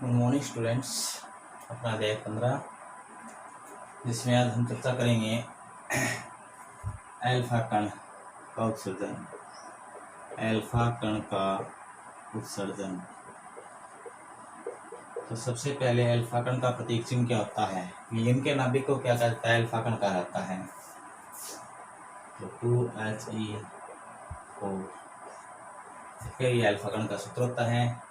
Good morning students. अपना अध्याय 15 जिसमें आज हम चर्चा करेंगे अल्फा कण का उत्सर्जन। अल्फा कण का उत्सर्जन। तो सबसे पहले अल्फा कण का प्रतीक चिन्ह क्या होता है? हीलियम के नाभिक को क्या कहता है? अल्फा कण कहा जाता है। तो 2He4 ये अल्फा कण का सूत्र होता है।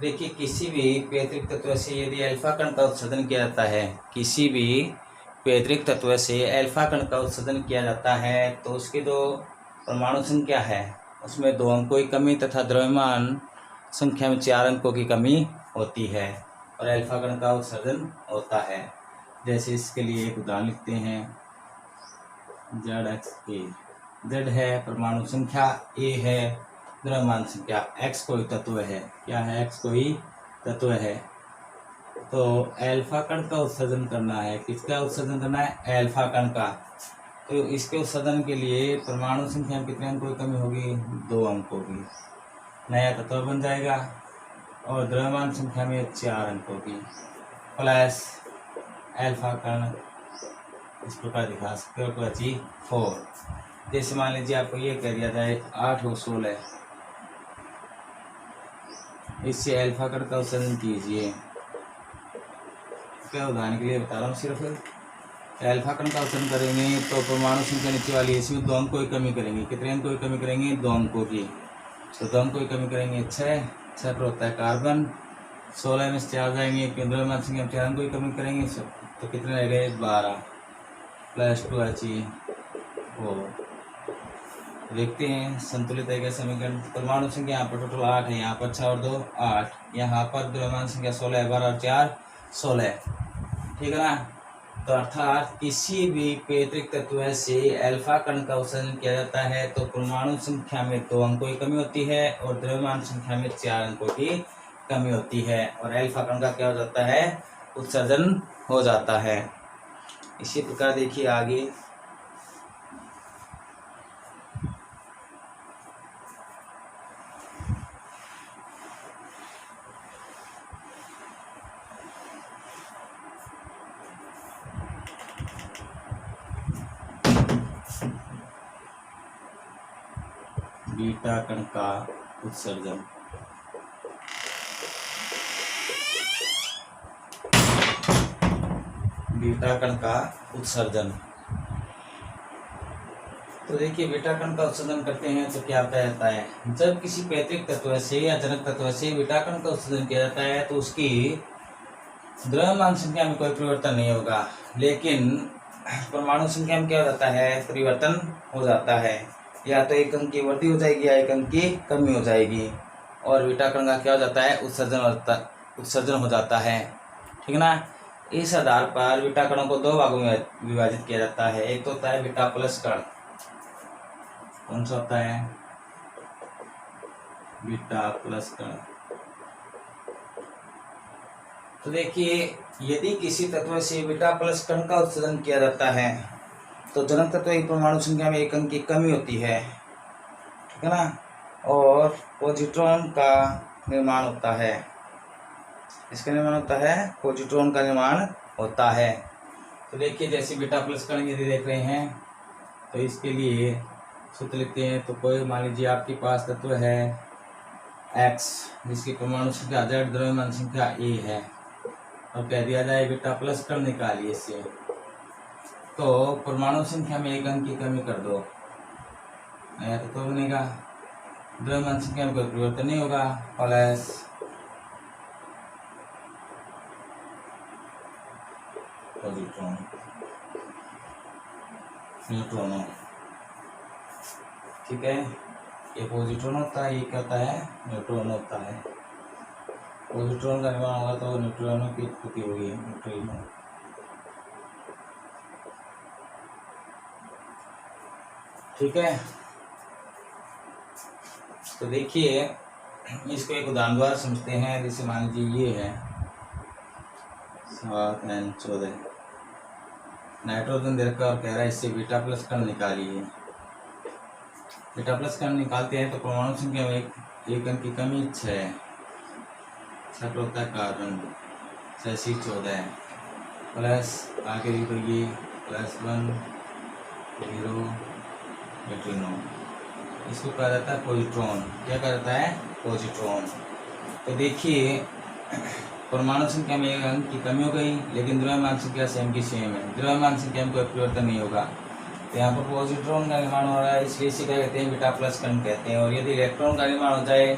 देखिए, किसी भी पैतृक तत्व से यदि अल्फा कण का उत्सर्जन किया जाता है, किसी भी पैतृक तत्व से अल्फा कण का उत्सर्जन किया जाता है तो उसकी जो परमाणु संख्या है उसमें 2 अंकों की कमी तथा द्रव्यमान संख्या में 4 अंकों की कमी होती है और अल्फा कण का उत्सर्जन होता है। जैसे इसके लिए एक उदाहरण लिखते हैं। ZXA, Z है परमाणु संख्या, A है द्रव्यमान संख्या, X कोई तत्व है। क्या है? X कोई तत्व है। तो अल्फा कण का उत्सर्जन करना है। किसका उत्सर्जन करना है? अल्फा कण का। तो इसके उत्सर्जन के लिए परमाणु संख्या में कितने अंकों की कमी होगी? 2 अंकों की। नया तत्व बन जाएगा और द्रव्यमान संख्या में 4 अंकों की प्लस अल्फा कण इस प्रकार दिखा सकते हो। 4। जैसे मान लीजिए आपको ये कह दिया जाए 8 और 16, इससे अल्फा कण का उत्सर्जन कीजिए। क्या उदाहरण के लिए बता रहा हूँ, सिर्फ अल्फा कण का उत्सर्जन करेंगे तो परमाणु संख्या नीचे वाली इसमें 2 अंकों की कमी करेंगे। कितने अंकों की कमी करेंगे? 2 अंकों की। तो 2 अंकों की कमी करेंगे 6 पर होता है कार्बन। 16 में से 4 जाएंगे, द्रव्यमान संख्या में 4 अंकों की कमी करेंगे तो कितने रह गए? 12 प्लस 2He4। देखते हैं संतुलित है क्या समीकरण। परमाणु संख्या यहाँ पर टोटल 8 है, यहाँ पर 6 और 2 8, यहाँ पर द्रव्यमान संख्या 16 है, 12 और 4 16। ठीक है ना? तो अर्थात किसी भी पैतृक तत्व से अल्फा कण का उत्सर्जन किया जाता है तो परमाणु संख्या में 2 अंकों की कमी होती है और द्रव्यमान संख्या में 4 अंकों की कमी होती है और अल्फा कण का क्या हो जाता है? उत्सर्जन हो जाता है। इसी प्रकार देखिए आगे। बीटा कण का उत्सर्जन। बीटा कण का उत्सर्जन। तो देखिए, बीटा कण का उत्सर्जन करते हैं तो क्या होता जाता है? जब किसी पैतृक तत्व से या जनक तत्व से बीटा कण का उत्सर्जन किया जाता है तो उसकी द्रव्यमान संख्या में कोई परिवर्तन नहीं होगा, लेकिन परमाणु संख्या में क्या हो जाता है? परिवर्तन हो जाता है। या तो 1 अंक की वृद्धि हो जाएगी या 1 अंक की कमी हो जाएगी और बीटा कण का क्या हो जाता है? उत्सर्जन हो जाता है। ठीक है ना? इस आधार पर बीटा कणों को 2 भागों में विभाजित किया जाता है। एक तो होता है बीटा प्लस कण। कौन सा होता है? बीटा प्लस कण। तो देखिए, यदि किसी तत्व से बीटा प्लस कण का उत्सर्जन किया जाता है तो जनक तत्व की परमाणु संख्या में 1 अंक की कमी होती है। ठीक है ना? और पॉजिट्रॉन का निर्माण होता है। इसका निर्माण होता है, पॉजिट्रॉन का निर्माण होता है। तो देखिए, जैसे बीटा प्लस कण यदि देख रहे हैं तो इसके लिए सूत्र लिखते हैं। तो कोई मान लीजिए आपके पास तत्व है X जिसकी परमाणु संख्या Z, द्रव्यमान संख्या A है और कह दिया जाए बीटा प्लस कण निकालिए इससे, तो परमाणु संख्या में 1 अंक की कमी कर दो, नया तत्व बनेगा। द्रव्यमान संख्या में कोई परिवर्तन नहीं होगा, प्लस पॉजिट्रॉन न्यूट्रॉन। ठीक है, ये पॉजिट्रॉन होता है, ये क्या होता है? न्यूट्रॉन होता है। पॉजिट्रॉन का निर्माण होगा तो न्यूट्रॉनों की उत्पत्ति होगी। न्यूट्रिनो। ठीक है, तो देखिए इसको एक उदाहरण द्वारा समझते हैं। जैसे मान लीजिए ये है 7N14 नाइट्रोजन दे रखा और कह रहा है इससे बीटा प्लस कण निकालिए। बीटा प्लस कण निकालते हैं तो परमाणु संख्या में 1 अंक की कमी 6 छः होता है कार्बन, 6C14 प्लस आगे भी करिए +1 0 न्यूट्रिनो। इसको कहा जाता है पॉजिट्रॉन। क्या कहा जाता है? पॉजिट्रॉन। तो देखिए परमाणु संख्या में एक अंक की कमी हो गई, लेकिन द्रव्यमान संख्या सेम की सेम है। द्रव्यमान संख्या में कोई परिवर्तन नहीं होगा। तो यहाँ पर पॉजिट्रॉन का निर्माण हो रहा है, इसलिए इसे क्या कहते हैं? बीटा प्लस कण कहते हैं। और यदि इलेक्ट्रॉन का निर्माण हो जाए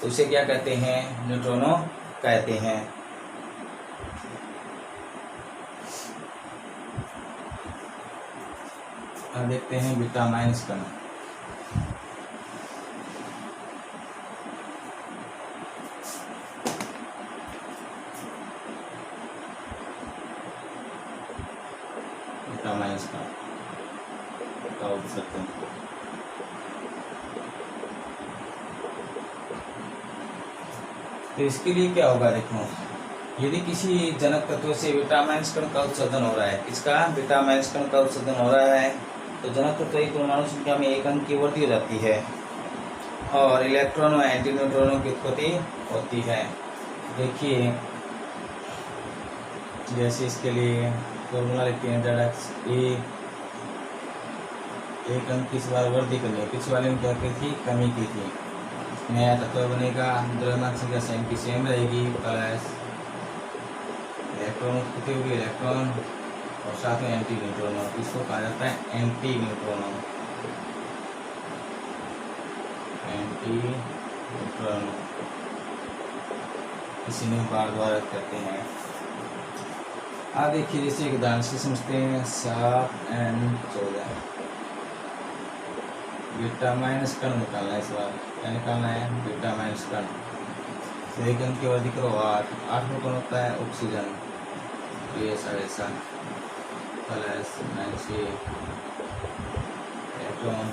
तो उसे क्या कहते हैं? न्यूट्रॉनो कहते हैं। अब देखते हैं बीटा माइनस कण। बीटा माइनस कण का उत्सर्जन। तो इसके लिए क्या होगा? देखो, यदि किसी जनक तत्व से बीटा माइनस कण का उत्सर्जन हो रहा है, इसका बीटा माइनस कण का उत्सर्जन हो रहा है, तो जनक तत्व की परमाणु संख्या में एक अंक की वृद्धि हो जाती है और इलेक्ट्रॉन और एंटी न्यूट्रॉनों की उत्पत्ति होती है। देखिए जैसे इसके लिए फॉर्मूला लिखते हैं ZXA, एक अंक की इस बार वृद्धि करनी है, पिछले वाले में क्या की थी? कमी की थी। नया तत्व बनेगा, द्रव्यमान संख्या सेम की सेम रहेगी, प्लस इलेक्ट्रॉन उत्पत्ति होगी, इलेक्ट्रॉन और साथ में एंटी न्यूट्रॉनों। इसको कहा जाता है एंटी न्यूट्रॉनों। एंटी न्यूट्रॉनों इसी में बार बार करते हैं। अब देखिए जैसे एक उदाहरण से समझते हैं। 7N14 बीटा माइनस कण निकालना है। इस बार क्या निकालना है? बीटा माइनस कण। तो एक अंक की वृद्धि करो 8 में कौन होता है? ऑक्सीजन। ये ऐसा प्लस -6 इलेक्ट्रॉन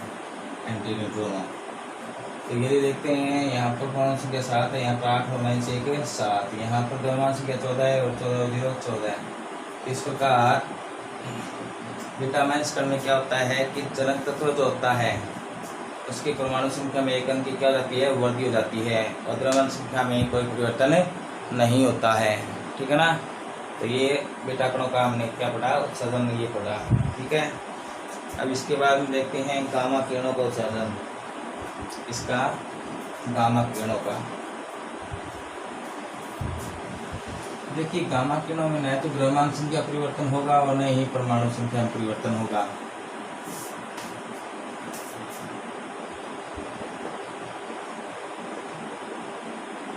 एंटी न्यूट्रॉनों। तो ये देखते हैं यहाँ पर परमाणु संख्या 7 है, यहाँ पर 8 और -1 7, यहाँ पर द्रव्यमान संख्या 14 है और 14 और 0 14। इस प्रकार बीटा माइनस कण में क्या होता है कि जनक तत्व जो होता है उसकी परमाणु संख्या में एक अंक की क्या हो जाती है? वृद्धि हो जाती है और द्रव्यमान संख्या में कोई परिवर्तन नहीं होता है। ठीक है ना? तो ये बीटा कणों का हमने क्या पढ़ा? उत्सर्जन ये पढ़ा। ठीक है। अब इसके बाद हम देखते हैं गामा किरणों का उत्सर्जन। इसका गामा किरणों का देखिए, गामा किरणों में न तो द्रव्यमान संख्या परिवर्तन होगा और न ही परमाणु संख्या में परिवर्तन होगा।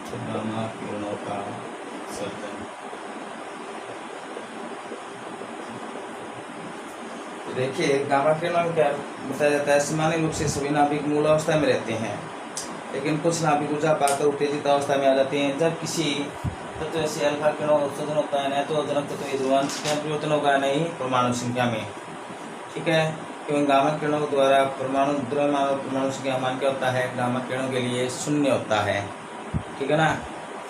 तो गामा किरणों का उत्सर्जन देखिए, गामा किरणों में क्या बताया जाता है? सामान्य रूप से सभी नाभिक मूल अवस्था में रहते हैं, लेकिन कुछ नाभिक ऊर्जा पाकर उत्तेजित अवस्था में आ जाते हैं। जब किसी तत्व से अल्फा किरणों का उत्सर्जन होता है न तो जनक तत्व की द्रव्यमान संख्या में परिवर्तन होगा, नहीं परमाणु संख्या में। ठीक है। क्योंकि गामा किरणों द्वारा परमाणु द्रव्यमान और परमाणु संख्या मान क्या होता है? गामा किरणों के लिए 0 होता है। ठीक है ना?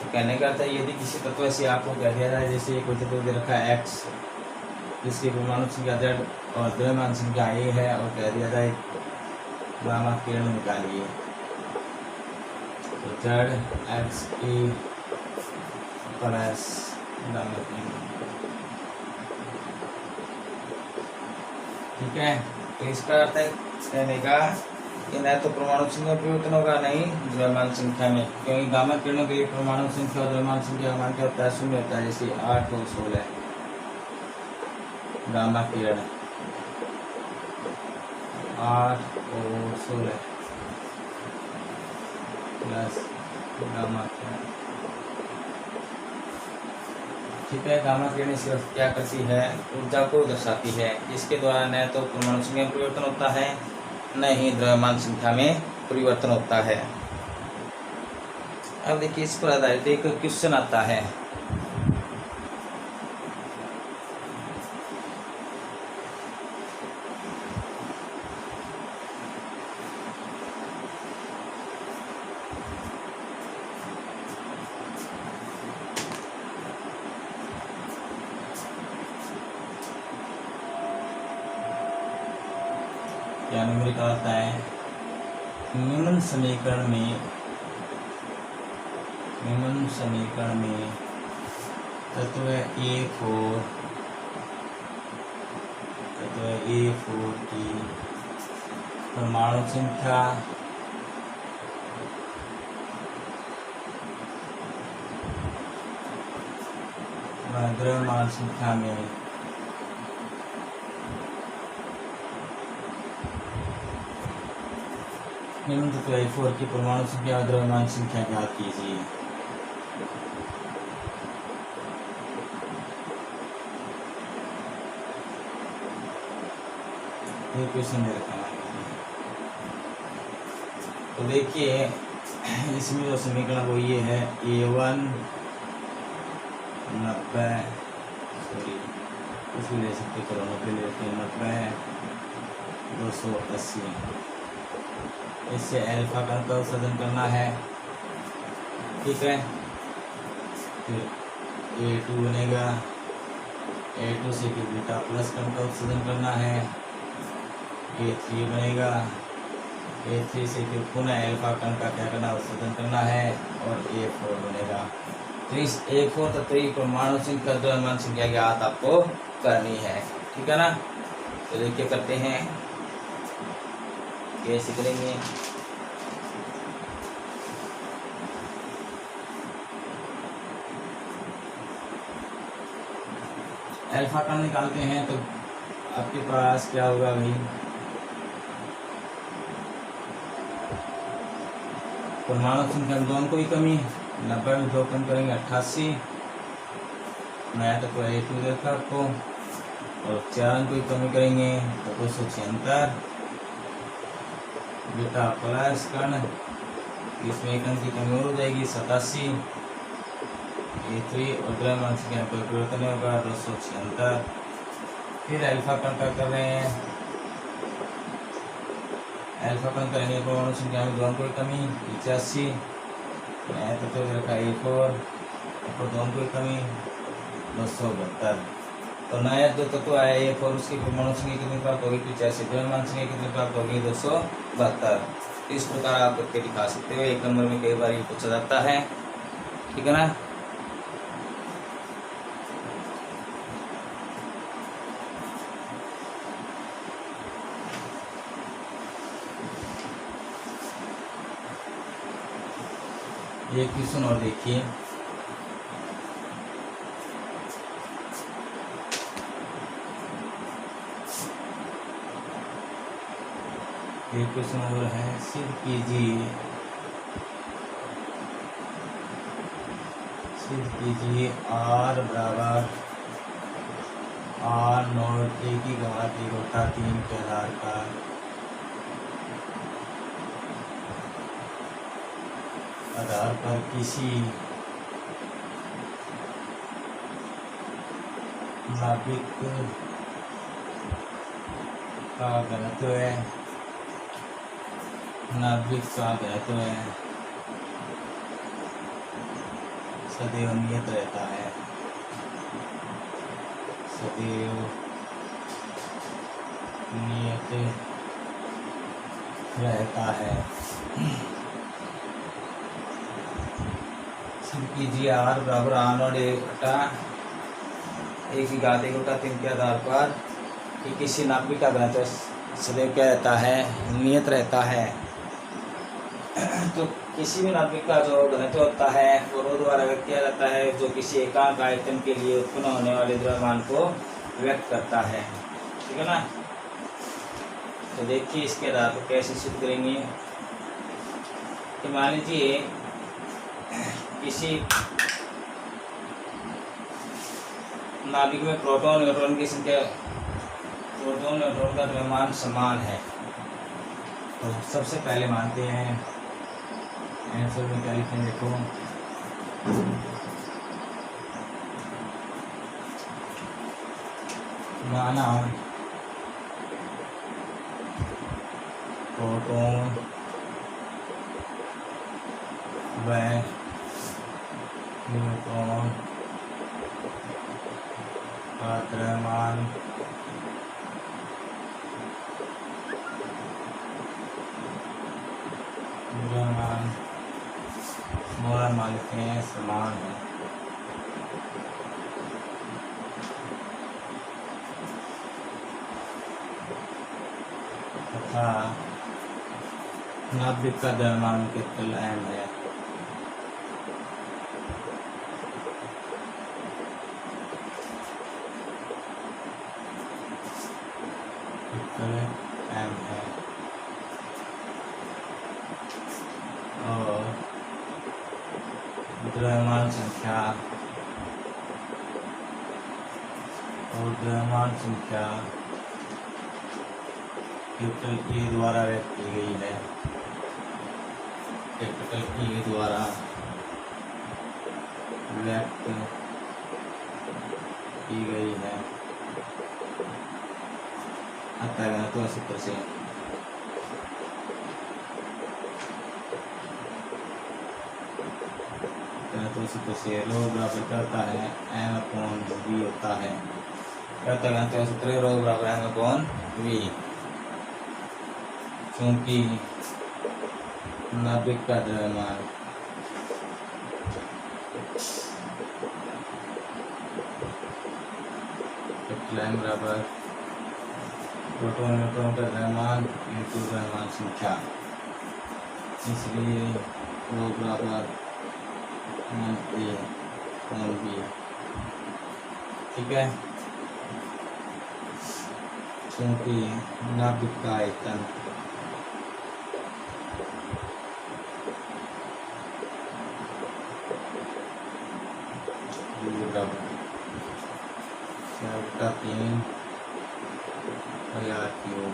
तो कहने का अर्थ है यदि किसी तत्व से आपको कह दिया जाए, जैसे कोई तत्व दे रखा है X, जिसकी परमाणु संख्या Z और द्रव्यमान संख्या A है, और कह दिया जाए गामा किरण निकालिए, तो ZXA प्लस गामा किरण। ठीक है। तो इसका अर्थ है कहने का कि न तो परमाणु संख्या परिवर्तन होगा, नहीं द्रव्यमान संख्या में, क्योंकि गामा किरणों के लिए परमाणु संख्या और द्रव्यमान संख्या का मान क्या होता है? 0 होता है। जैसे 8 और 16 गामा किरण 8 और 16 प्लस गामा किरण। ठीक है। गामा किरण सिर्फ क्या करती है? ऊर्जा को दर्शाती है, जिसके द्वारा न तो परमाणु संख्या में परिवर्तन होता है, न ही द्रव्यमान संख्या में परिवर्तन होता है। अब देखिए इस पर आधारित एक क्वेश्चन आता है। क्या नंबर का आता है? निम्न समीकरण में निम्न समीकरण में तत्व A4 की परमाणु संख्या व द्रव्यमान संख्या में निम्न तत्व A4 की परमाणु संख्या व द्रव्यमान संख्या ज्ञात कीजिए। ये क्वेश्चन दे रखा है। तो देखिए इसमें जो समीकरण वो ये है A1 90 कुछ भी ले सकते, चलो 90 लेते हैं, 90 280। इससे अल्फा कण का उत्सर्जन करना है, ठीक है। फिर A2 बनेगा, A2 से फिर बीटा प्लस कण का उत्सर्जन करना है, A3 बनेगा, A3 से फिर पुनः अल्फा कण का क्या करना, उत्सर्जन करना है, और A4 बनेगा। तो इस A4 तत्व की परमाणु संख्या द्रव्यमान संख्या ज्ञात आपको करनी है, ठीक है ना। तो देखिए करते हैं, कैसे करेंगे। अल्फा कण निकालते हैं तो आपके पास क्या होगा भाई, परमाणु संख्या में 2 अंकों की कमी, 90 में 2 कम करेंगे 88, नया तत्व A2 देखा आपको, और 4 अंकों की कमी करेंगे तो 276, बीटा प्लस कण, इसमें 1 अंक की कमी और हो जाएगी 87, A3 और द्रव्यमान संख्या कोई परिवर्तन होगा 276। फिर अल्फा कण का कर रहे हैं, अल्फा कण करेंगे परमाणु संख्या में 2 अंकों की कमी 85, नया तत्व रखा A4 और 2 अंकों की कमी 272। तो नया जो तत्व आया A4 उसकी परमाणु संख्या कितनी प्राप्त होगी 85, द्रव्यमान संख्या कितनी प्राप्त होगी 272। इस प्रकार आप करके दिखा सकते हो। 1 नंबर में कई बार ये पूछा जाता है, ठीक है ना। एक क्वेश्चन और देखिए, एक क्वेश्चन और है, सिद्ध कीजिए R बराबर R0 की घात 1/3 के आधार पर किसी नाभिक का घनत्व है, सदैव नियत रहता है, सदैव नियत रहता है। कीजिए R बराबर R0 1 की घात 1/3 के आधार पर कि किसी नाभिक का घनत्व सदैव क्या रहता है, नियत रहता है। तो किसी भी नाभिक का जो घनत्व होता है वो रो द्वारा व्यक्त किया जाता है, जो किसी एकांक आयतन के लिए उत्पन्न होने वाले द्रव्यमान को व्यक्त करता है, ठीक है ना। तो देखिए इसके आधार पर कैसे सिद्ध करेंगे कि मान लीजिए किसी नाभिक में प्रोटॉन न्यूट्रॉन की संख्या, प्रोटॉन न्यूट्रॉन का द्रव्यमान समान है। तो सबसे पहले मानते हैं, आंसर में क्या लिखेंगे देखो, माना प्रोटॉन व न्यूट्रॉन का द्रव्यमान मोलर मान लेते हैं समान है। तथा नाभिक का द्रव्यमान कैपिटल एम है। एम है और द्रव्यमान संख्या कैपिटल ए द्वारा व्यक्त की गई है। कैपिटल ए द्वारा व्यक्त की गई है। आता है तो सूत्र से तो सूत्र से रो बराबर करता है एम अपॉन वी होता है। करता है तो सूत्र रो बराबर एम अपॉन वी। क्योंकि नाभिक का द्रव्यमान एम बराबर प्रोटॉन न्यूट्रॉन का द्रव्यमान इंटू द्रव्यमान संख्या, इसलिए रो बराबर ए अपॉन बी। ठीक है, क्योंकि नाभिक का आयतन बराबर 4/3 क्यूब,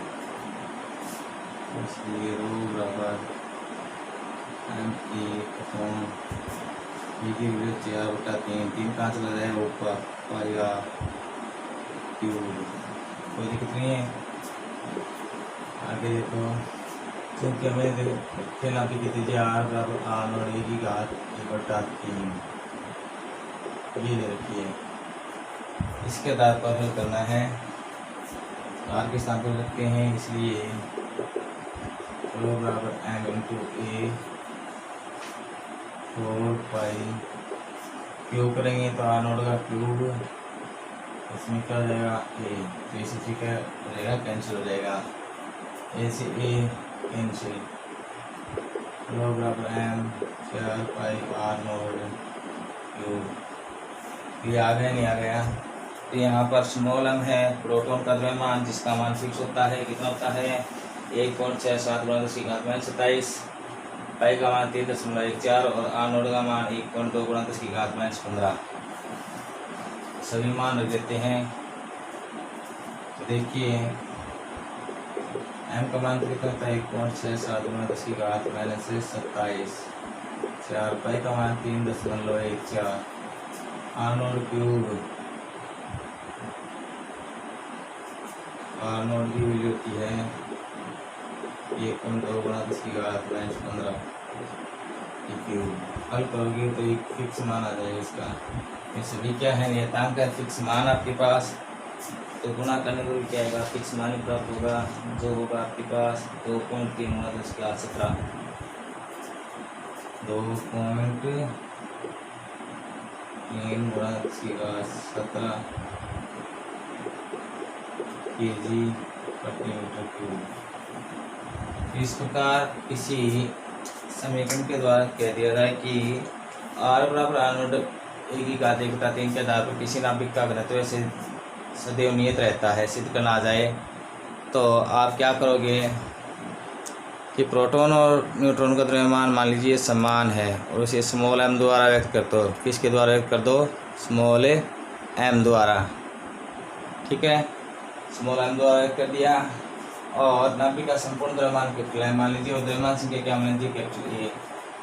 इसलिए रो बराबर एम ए अपॉन बी की वैल्यू 4/3। 3 कहाँ चला जाएगा ऊपर, पाई आर क्यूब। कोई दिक्कत नहीं है। आगे देखो, क्योंकि हमें खेलना भी की दीजिए आर बराबर आर और ए की घात 1/3 ये दे रखी है। इसके आधार पर हल करना है। आर के स्थान पर रखते हैं, इसलिए रो बराबर एम इंटू ए 4 पाई क्यूब करेंगे तो आर नोट का क्यूब, इसमें क्या हो जाएगा ए, तो इसी ठीक है रहेगा, कैंसिल हो जाएगा। ए से ए कैंसिल, रो बराबर M 4 pi r naught cube. ये आ गया नहीं आ गया, तो यहाँ पर स्मॉल एम है प्रोटॉन का द्रव्यमान, जिसका मान फिक्स होता है। कितना होता है 1.67 × 10⁻²7, पाई का मान 3.14 और आर नोड का मान 1.2 × 10⁻15। सभी मान रख देते हैं। तो देखिए एम का मान कितना होता है 1.67 × 10⁻27, 4 पाई का मान 3.14, r naught cube, r naught की वैल्यू होती है 1.2 × 10⁻15 क्यूब। हल करोगे तो एक फिक्स मान आ जाएगा इसका। ये सभी क्या है नियतांक का फिक्स मान आपके पास, तो गुणा करने को क्या आएगा, फिक्स मान ही प्राप्त होगा, जो होगा आपके पास 2.3 × 10⁻17, 2.3 × 10⁻17 kg प्रति मीटर क्यूब। इस प्रकार किसी समीकरण के द्वारा कह दिया जाए कि आर बराबर आर नोट ए की घात 1/3 के आधार पर किसी नाभिक का घनत्व ऐसे सदैव नियत रहता है, सिद्ध करना आ जाए तो आप क्या करोगे कि प्रोटॉन और न्यूट्रॉन का द्रव्यमान मान लीजिए समान है और उसे स्मॉल एम द्वारा व्यक्त कर दो। किसके द्वारा व्यक्त कर दो, स्मॉल एम द्वारा। ठीक है, स्मॉल एम द्वारा व्यक्त कर दिया। और नाभिक का संपूर्ण द्रव्यमान कैपिटल है, मान लीजिए और द्रव्यमान संख्या क्या मान लीजिए कैपिटल ए।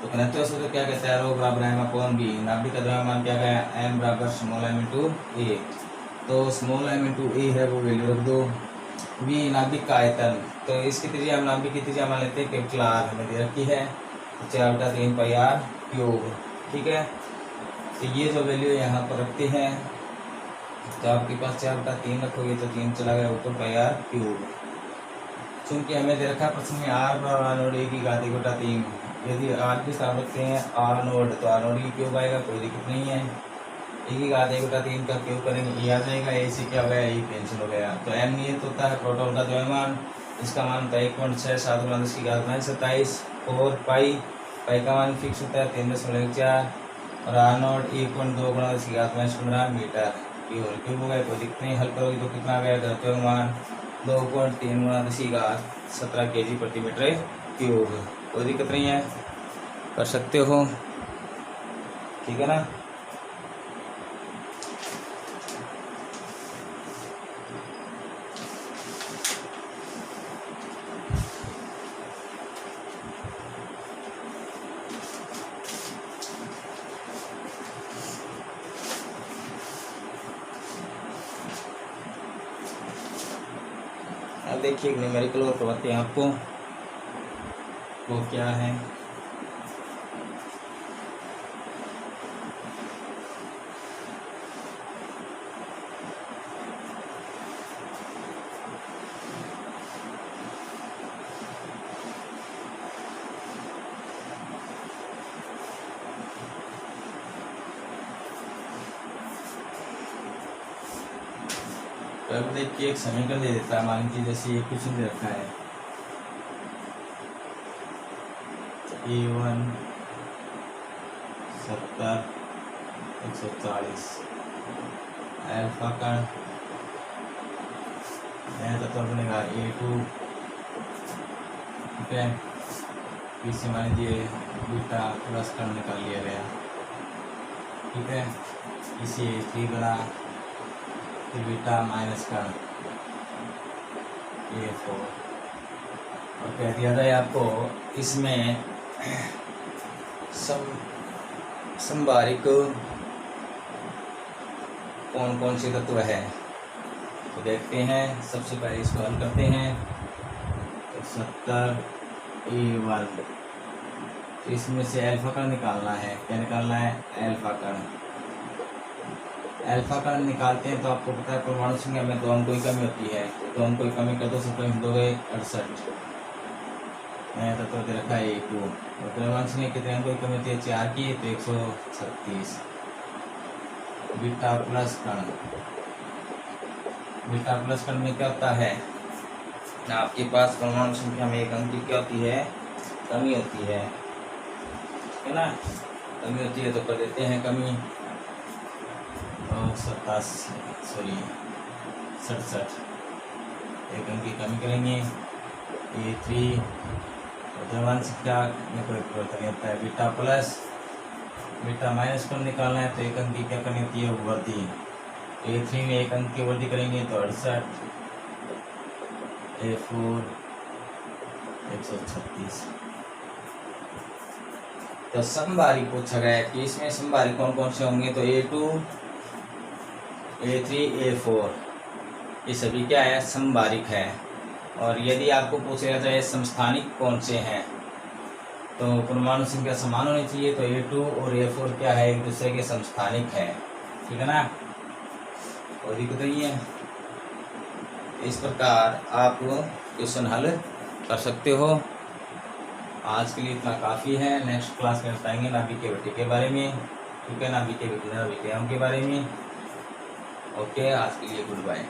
तो घनत्व सूत्र क्या कहता है, रो बराबर एम अपॉन बी। नाभिक का द्रव्यमान क्या गया, एम बराबर स्मॉल एम इंटू ए। तो स्मॉल एम इंटू ए है वो वैल्यू रख दो। बी नाभिक का आयतन, तो इसकी त्रिज्या हम नाभिक की त्रिज्या मान लेते हैं कैपिटल आर हमें दे रखी है, 4/3 पाई आर क्यूब। ठीक है, तो ये जो वैल्यू यहाँ पर रखते हैं, तो आपके पास 4/3 रखोगे तो 3 चला गया ऊपर पाई आर क्यूब। चूँकि हमें दे रखा प्रश्न में आर बराबर ए की घात 1/3, यदि आर की स्थान रखते हैं आर नोड, तो आर नोड की क्यूब आएगा, कोई दिक्कत नहीं है। एक ही घात 1/3 का क्यूब करेंगे, ये आ जाएगा, ए से क्या हो गया, ये कैंसिल हो गया। तो एम नियत होता है प्रोटॉन का द्रव्यमान, इसका मान होता है 1.67 और पाई का मान फिक्स होता है 3.4 और आर नोट 1.2 मीटर की होल क्यूब हो गया। कोई दिक्कत नहीं, हल करोगे तो कितना आ गया, द्रव्यमान 2.3 × 10⁻17 kg प्रति मीटर क्यूब। कोई दिक्कत नहीं है, कर सकते हो, ठीक है ना। अब देखिए न्यूमेरिकल और बताते हैं आपको वो क्या है। अब देखिए एक समीकरण दे देता है, मान लीजिए जैसे ये क्वेश्चन दे रखा है A1 70 140 अल्फा कण तत्व बनेगा A2, ठीक है। इसे मान लीजिए बीटा प्लस कण निकाल लिया गया, ठीक है। इसे 3 बना फिर बीटा माइनस कण A4 और कह दिया जाए आपको इसमें संभारिक कौन कौन से तत्व है, तो देखते हैं। सबसे पहले इसको हल करते हैं, तो 70A1, तो इसमें से अल्फा कण निकालना है। क्या निकालना है, अल्फा कण। अल्फा कण निकालते हैं तो आपको पता है परमाणु संख्या में 2 अंकों की कमी होती है, तो 2 अंकों की कमी कर दो, सब दो गए 68। तत्व दे रखा है A2 और द्रव्यमान संख्या कितने अंकों की कमी होती है, 4 की, तो 136। बीटा प्लस कण, बीटा प्लस कण में क्या होता है, आपके पास परमाणु संख्या में 1 अंक की क्या होती है, कमी होती है ना, कमी होती है। तो कर देते हैं कमी, 67 1 अंक की कमी करेंगे। A3 द्रव्यमान संख्या में कोई परिवर्तन नहीं होता है। बीटा प्लस बीटा माइनस कण निकालना है, तो 1 अंक की क्या करनी होती है, वृद्धि। A3 में 1 अंक की वृद्धि करेंगे तो 68, A4 136। तो समबारी पूछा गया है कि इसमें समबारी कौन कौन से होंगे, तो A2 A3 A4 ये सभी क्या है, समबारिक है। और यदि आपको पूछा जाए समस्थानिक कौन से हैं, तो परमाणु संख्या समान होनी चाहिए, तो A2 और A4 क्या है, एक दूसरे के समस्थानिक है, ठीक है ना, कोई दिक्कत नहीं है। इस प्रकार आप क्वेश्चन हल कर सकते हो। आज के लिए इतना काफ़ी है, नेक्स्ट क्लास में बताएंगे नाभिक के भट्टी के बारे में, ठीक है, नाभिक के विकिरण के बारे में। ओके, आज के लिए गुड बाय।